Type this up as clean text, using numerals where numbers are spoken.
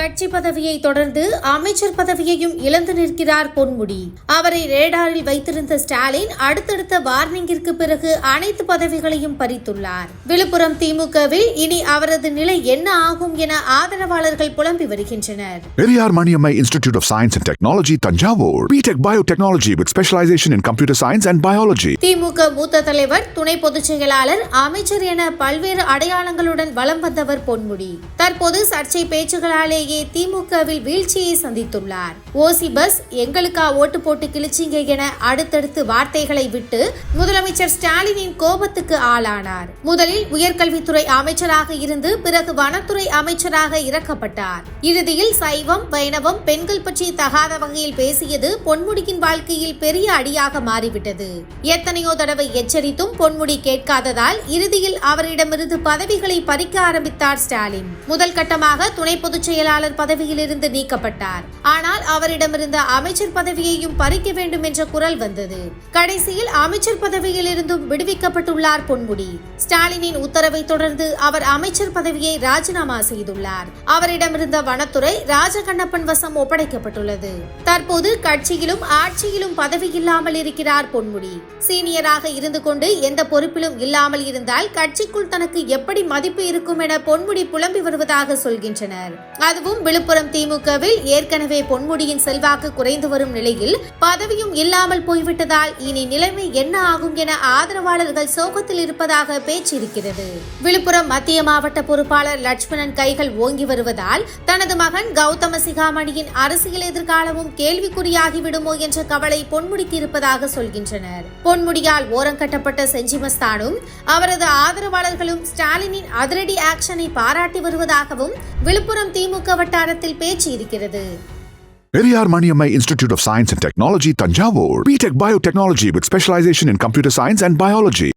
கட்சி பதவியை தொடர்ந்து அமைச்சர் பதவியையும் இழந்து நிற்கிறார் பொன்முடி. அவரை ரேடாரில் வைத்திருந்த ஸ்டாலின் அடுத்தடுத்த வார்னிங்கிற்கு பிறகு அனைத்து பதவிகளையும் பறித்துள்ளார். விழுப்புரம் திமுகவில் இனி அவரது நிலை என்ன ஆகும் என ஆதரவாளர்கள் புலம்பி வருகின்றனர். Periyar Maniammai institute of science and technology, Thanjavur. BTech biotechnology with specialization in computer science and biology. DMK மூத்த தலைவர், துணை பொதுச் செயலாளர், அமைச்சர் என பல்வேறு அடையாளங்களுடன் வலம் வந்தவர் பொன்முடி. தற்போது சர்ச்சை பேச்சுகளாலேயே திமுகவில் வீழ்ச்சியை சந்தித்துள்ளார். ஓசி பஸ் எங்களுக்கா ஓட்டு போட்டு கிழிச்சிங்க என அடுத்தடுத்து வார்த்தைகளை விட்டு முதலமைச்சர் ஸ்டாலினின் கோபத்துக்கு ஆளானார். முதலில் உயர்கல்வித்துறை அமைச்சராக இருந்து பிறகு வனத்துறை அமைச்சராக இறக்கப்பட்டார். இறுதியில் சைவம், வைணவம், பெண்கள் பற்றி தகாத வகையில் பேசியது பொன்முடியின் வாழ்க்கையில் பெரிய அடியாக மாறிவிட்டது. எத்தனையோ தடவை எச்சரித்தும் பொன்முடி கேட்காததால் இறுதியில் அவரிடமிருந்து பதவிகளை பறிக்க ஆரம்பித்தார் ஸ்டாலின். முதல் கட்டமாக துணை பொதுச் செயலாளர் பதவியிலிருந்து நீக்கப்பட்டார். ஆனால் அவரிடமிருந்த அமைச்சர் பதவியையும் பறிக்க வேண்டும் என்ற குரல் வந்தது. கடைசியில் அமைச்சர் பதவியில் இருந்தும் விடுவிக்கப்பட்டுள்ளார் பொன்முடி. ஸ்டாலினின் உத்தரவை தொடர்ந்து அவர் அமைச்சர் பதவியை ராஜினாமா செய்துள்ளார். அவரிடமிருந்த வனத்துறை ராஜகண்ணப்பன் வசம் ஒப்படைக்கப்பட்டுள்ளது. தற்போது கட்சியிலும் ஆட்சியிலும் பதவி இல்லாமல் இருக்கிறார் பொன்முடி. சீனியராக இருந்து கொண்டு எந்த பொறுப்பிலும் இல்லாமல் இருந்தால் கட்சிக்குள் தனக்கு எப்படி மதிப்பு இருக்கும் என பொன்முடி புலம்பி வருவதாக சொல்கின்றனர். அதுவும் விழுப்புரம் திமுகவில் ஏற்கனவே பொன்முடியின் செல்வாக்கு குறைந்து வரும் நிலையில் பதவியும் இல்லாமல் போய்விட்டதால் இனி நிலைமை என்ன ஆகும் என ஆதரவாளர்கள் சோகத்தில் இருப்பதாக பேச்சு இருக்கிறது. விழுப்புரம் மத்திய மாவட்ட பொறுப்பாளர் லட்சுமணன் கைகள் ஓங்கி வருவதால் தனது மகன் கௌதம சிகாமணியின் அரசியல் எதிர்காலமும் கேள்விக்குறியாகிவிடுமோ என்ற கவலை பொன்முடிக்கு இருப்பதாக சொல்கின்றனர். பொன்முடியால் ஓரங்கட்டப்பட்ட செஞ்சிமஸ்தானும் அவரது ஆதரவாளர்களும் ஸ்டாலினின் அதிரடி ஆக்ஷனை பாராட்டி வருவதாகவும் விழுப்புரம் திமுக வட்டாரத்தில் பேச்சு இருக்கிறது. Periyar Maniammai institute of science and technology, Thanjavur. BTech biotechnology with specialization in computer science and biology.